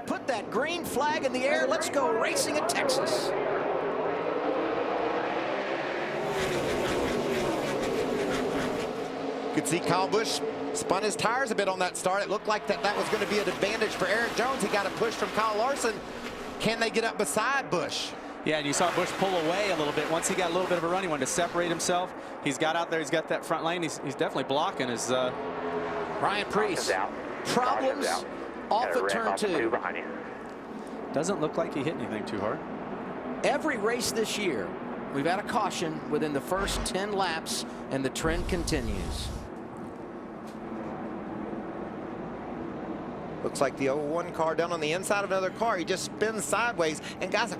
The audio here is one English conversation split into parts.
put that green flag in the air. Let's go racing at Texas. You could see Kyle Busch spun his tires a bit on that start. It looked like that was going to be an advantage for Eric Jones. He got a push from Kyle Larson. Can they get up beside Busch? Yeah, and you saw Busch pull away a little bit. Once he got a little bit of a run, he wanted to separate himself. He's got out there. He's got that front lane. He's definitely blocking his. Ryan Preece. Problems off at turn 2. Doesn't look like he hit anything too hard. Every race this year, we've had a caution within the first 10 laps, and the trend continues. Looks like the 01 car down on the inside of another car. He just spins sideways. And guys,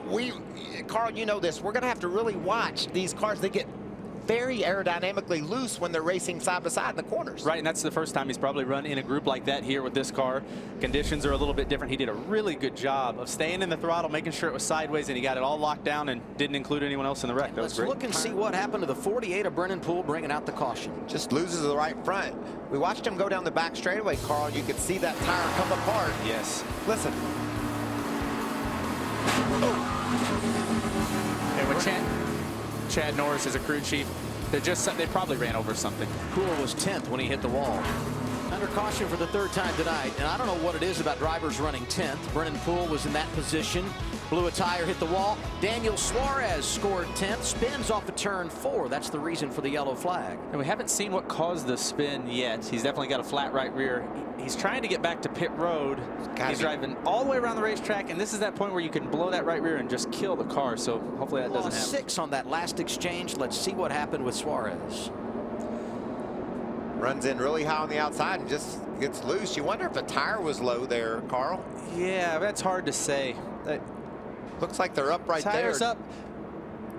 Carl, you know this. We're going to have to really watch these cars. They get very aerodynamically loose when they're racing side by side in the corners. Right, and that's the first time he's probably run in a group like that here with this car. Conditions are a little bit different. He did a really good job of staying in the throttle, making sure it was sideways, and he got it all locked down and didn't include anyone else in the wreck. That was great. Let's look and see what happened to the 48 of Brennan Poole bringing out the caution. Just loses the right front. We watched him go down the back straightaway, Carl. You could see that tire come apart. Yes. Listen. Oh. And with Chad Norris as a crew chief, they probably ran over something. Poole was 10th when he hit the wall. Under caution for the 3rd time tonight, and I don't know what it is about drivers running 10th. Brennan Poole was in that position, blew a tire, hit the wall. Daniel Suarez scored 10th, spins off of turn 4. That's the reason for the yellow flag. And we haven't seen what caused the spin yet. He's definitely got a flat right rear. He's trying to get back to pit road. He's driving all the way around the racetrack, and this is that point where you can blow that right rear and just kill the car. So hopefully that doesn't happen. 6 on that last exchange. Let's see what happened with Suarez. Runs in really high on the outside and just gets loose. You wonder if the tire was low there, Carl. Yeah, that's hard to say. Looks like they're up right there. Tire's up.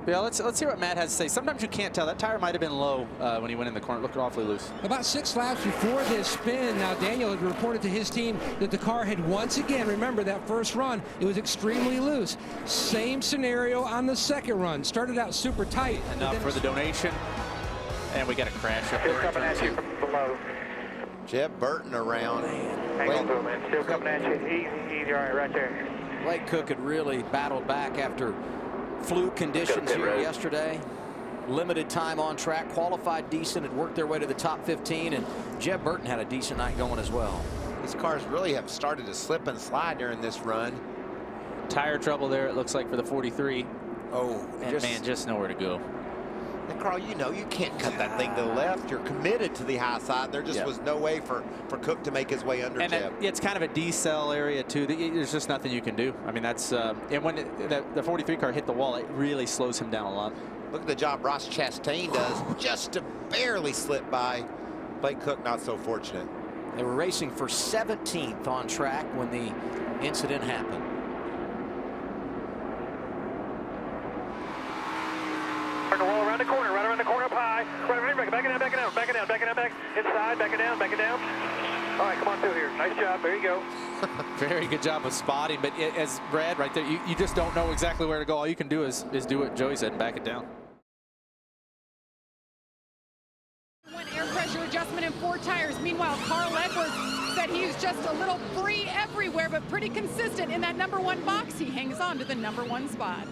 Yeah, let's hear what Matt has to say. Sometimes you can't tell. That tire might have been low when he went in the corner. Looked awfully loose. About 6 laps before this spin, now Daniel had reported to his team that the car had once again, remember that first run, it was extremely loose. Same scenario on the second run. Started out super tight. Enough for the donation. And we got a crash up there. Still coming at you from below. Jeb Burton around. Hang on to him, man. Still coming at you. Easy, right there. Blake Cook had really battled back after fluke conditions here yesterday. Limited time on track, qualified decent, had worked their way to the top 15, and Jeb Burton had a decent night going as well. These cars really have started to slip and slide during this run. Tire trouble there, it looks like, for the 43. Oh, and man, just nowhere to go. And Carl, you know you can't cut that thing to the left. You're committed to the high side. There just was no way for Cook to make his way under Jeb. It's kind of a decel area too. There's just nothing you can do. I mean, that's and when the 43 car hit the wall, it really slows him down a lot. Look at the job Ross Chastain does just to barely slip by. Blake Cook not so fortunate. They were racing for 17th on track when the incident happened. Around the corner, right around the corner up high. Right, back it down, inside, back it down. All right, come on through here. Nice job. There you go. Very good job of spotting, but as Brad right there, you just don't know exactly where to go. All you can do is do what Joey said and back it down. One air pressure adjustment and 4 tires. Meanwhile, Carl Edwards said he was just a little free everywhere, but pretty consistent in that #1 box. He hangs on to the #1 spot.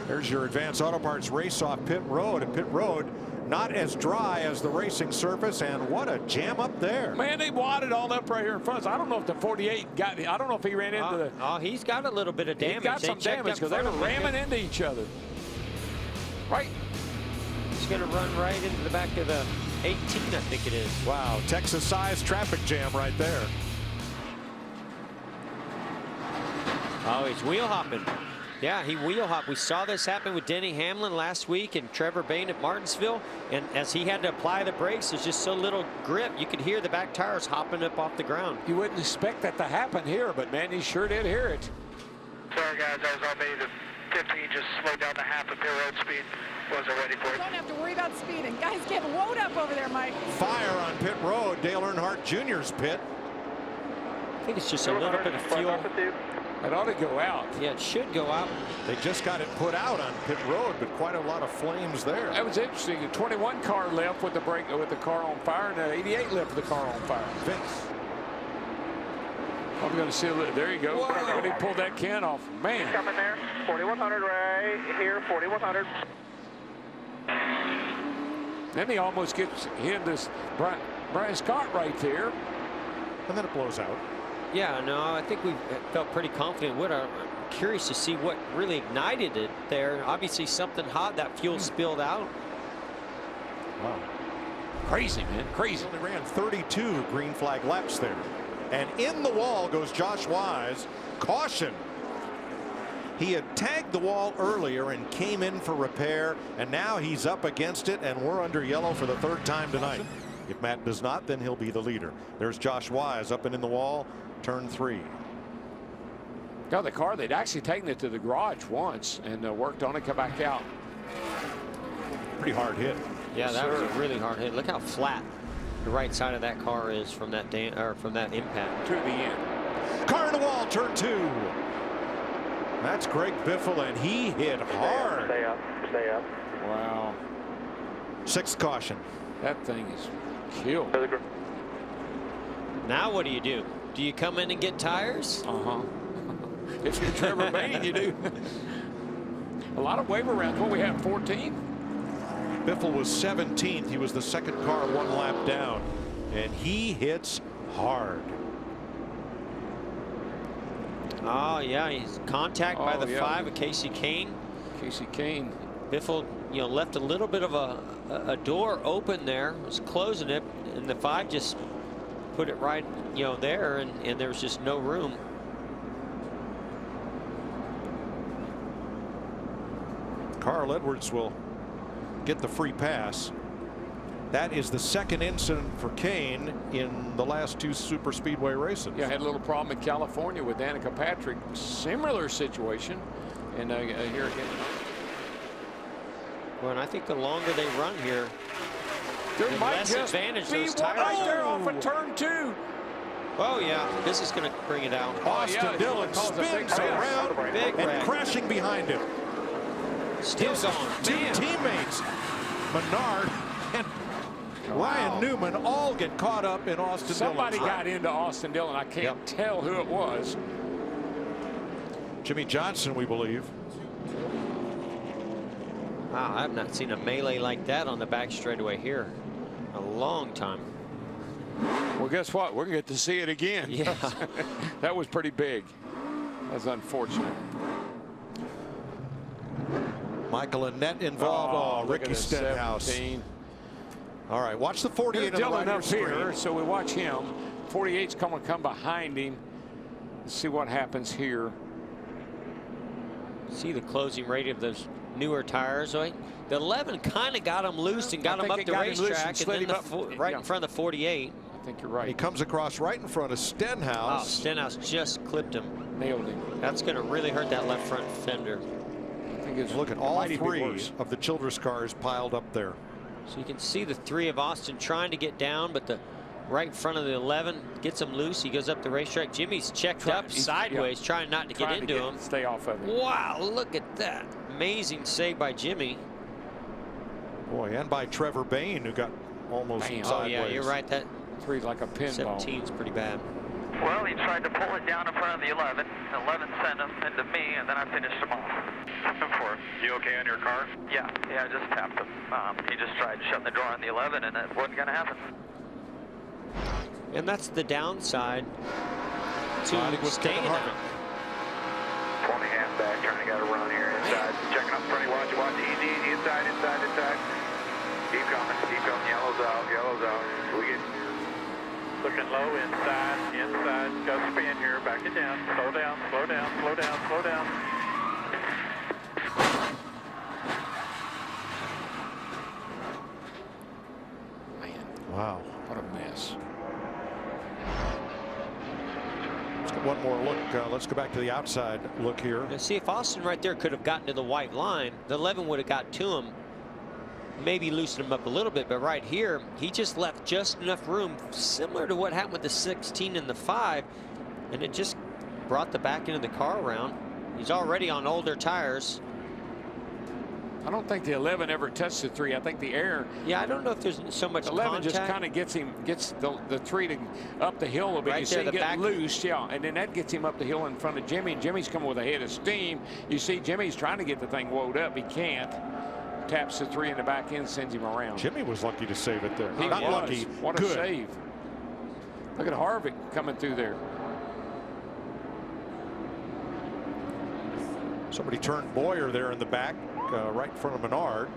There's your Advanced Auto Parts race off pit road. And pit road not as dry as the racing surface, and what a jam up there. Man, they wadded all up right here in front. I don't know if the 48 got. I don't know if he ran into the. Oh, he's got a little bit of damage. He got some damage because they were ramming into each other. Right. He's going to run right into the back of the 18, I think it is. Wow, Texas-sized traffic jam right there. Oh, he's wheel hopping. Yeah, he wheel hopped. We saw this happen with Denny Hamlin last week and Trevor Bayne at Martinsville. And as he had to apply the brakes, there's just so little grip. You could hear the back tires hopping up off the ground. You wouldn't expect that to happen here, but man, he sure did hear it. Sorry, guys, I was on maybe the 15, just slowed down to half the pit road speed. Wasn't ready for it. Don't have to worry about speeding. Guys, get load up over there, Mike. Fire on pit road. Dale Earnhardt Jr.'s pit. I think it's just a little bit of fuel. It ought to go out. Yeah, it should go out. They just got it put out on pit road, but quite a lot of flames there. That was interesting. The 21 car left with the car on fire, and the 88 left with the car on fire. Vince. I'm going to see. There you go. When he pulled that can off, man. Coming there. 4100 right here. 4100. Then he almost gets in this Brian Scott right there. And then it blows out. Yeah, no, I think we felt pretty confident. I'm curious to see what really ignited it there. Obviously something hot, that fuel spilled out. Wow. Crazy, man, crazy. He only ran 32 green flag laps there. And in the wall goes Josh Wise. Caution. He had tagged the wall earlier and came in for repair, and now he's up against it, and we're under yellow for the third time tonight. If Matt does not, then he'll be the leader. There's Josh Wise up and in the wall, turn 3. Got the car. They'd actually taken it to the garage once and worked on it, come back out. Pretty hard hit. Yeah, that was a really hard hit. Look how flat the right side of that car is from that impact. To the end. Car in the wall, turn 2. That's Greg Biffle, and he hit hard. Stay up. Stay up. Wow. 6th caution. That thing is killed. Now what do? Do you come in and get tires? If you're Trevor Bayne, you do. A lot of waiver rounds. What we have, 14? Biffle was 17th. He was the second car 1 lap down, and he hits hard. Oh yeah, he's contact by the 5 of Casey Kane. Casey Kane. Biffle, left a little bit of a door open there, was closing it, and the 5 just put it right, there, and there was just no room. Carl Edwards will get the free pass. That is the second incident for Kane in the last 2 super speedway races. Yeah, had a little problem in California with Danica Patrick. Similar situation. And here again. Well, and I think the longer they run here, there the might less just advantage be those one tires. right there off of turn 2. Oh yeah, this is going to bring it out. Austin Dillon spins around and crashing behind him. Still His going. 2 teammates, Menard and Ryan Newman, all get caught up in Austin Dillon. Somebody got into Austin Dillon. I can't tell who it was. Jimmy Johnson, we believe. Wow, I've not seen a melee like that on the back straightaway here in a long time. Well, guess what? We're going to get to see it again. Yeah. That was pretty big. That's unfortunate. Michael Annette involved. Ricky Stenhouse. 17. All right, watch the 48 on the Dillon right up here, so we watch him. 48's come behind him. Let's see what happens here. See the closing rate of those newer tires. The 11 kind of got him loose and got him up the racetrack, and then right in front of the 48. I think you're right. He comes across right in front of Stenhouse. Oh, Stenhouse just clipped him. Nailed him. That's going to really hurt that left front fender. I think it's look at all 3 of the Childress cars piled up there. So you can see the 3 of Austin trying to get down, but the right in front of the 11 gets him loose. He goes up the racetrack. Jimmy's checked up sideways, trying not to get into him. Stay off of him. Wow, look at that. Amazing save by Jimmy. Boy, and by Trevor Bayne, who got almost sideways. Oh, yeah, you're right. That 3 like a pinball. 17's pretty bad. Well, he tried to pull it down in front of the 11. The 11 sent him into me, and then I finished him off. You okay on your car? Yeah, I just tapped him. He just tried shutting the door on the 11, and it wasn't going to happen. And that's the downside to staying in it. 20 half back, trying to get a run here inside. Checking up front, watch, easy, inside. Keep coming, yellow's out. We get looking low, inside, got to spin here, back it down, slow down. Man, wow, what a mess. Let's get one more look. Let's go back to the outside look here. And see, if Austin right there could have gotten to the white line, the 11 would have got to him, maybe loosen him up a little bit, but right here he just left just enough room, similar to what happened with the 16 and the 5, and it just brought the back end of the car around. He's already on older tires. I don't think the 11 ever touched the 3. I think the air. Yeah, I don't know if there's so much 11 contact. just kind of gets the 3 to up the hill a bit. Right You there, see the him get back. loose, yeah, and then that gets him up the hill in front of Jimmy, and Jimmy's coming with a head of steam. You see Jimmy's trying to get the thing woed up. He can't. Taps the 3 in the back end, sends him around. Jimmy was lucky to save it there. He Not was. lucky. What a Good. save. Look at Harvick coming through there. Somebody turned Boyer there in the back, right in front of Menard.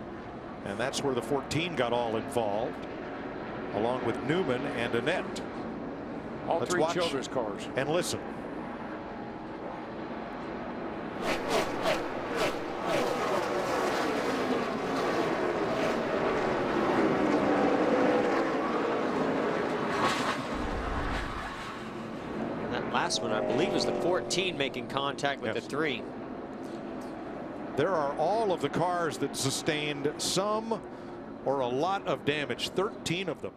And that's where the 14 got all involved, along with Newman and Annette. All Let's 3 watch Childress cars. and listen. And that last one, I believe, was the 14 making contact with Yes. the 3. There are all of the cars that sustained some or a lot of damage, 13 of them.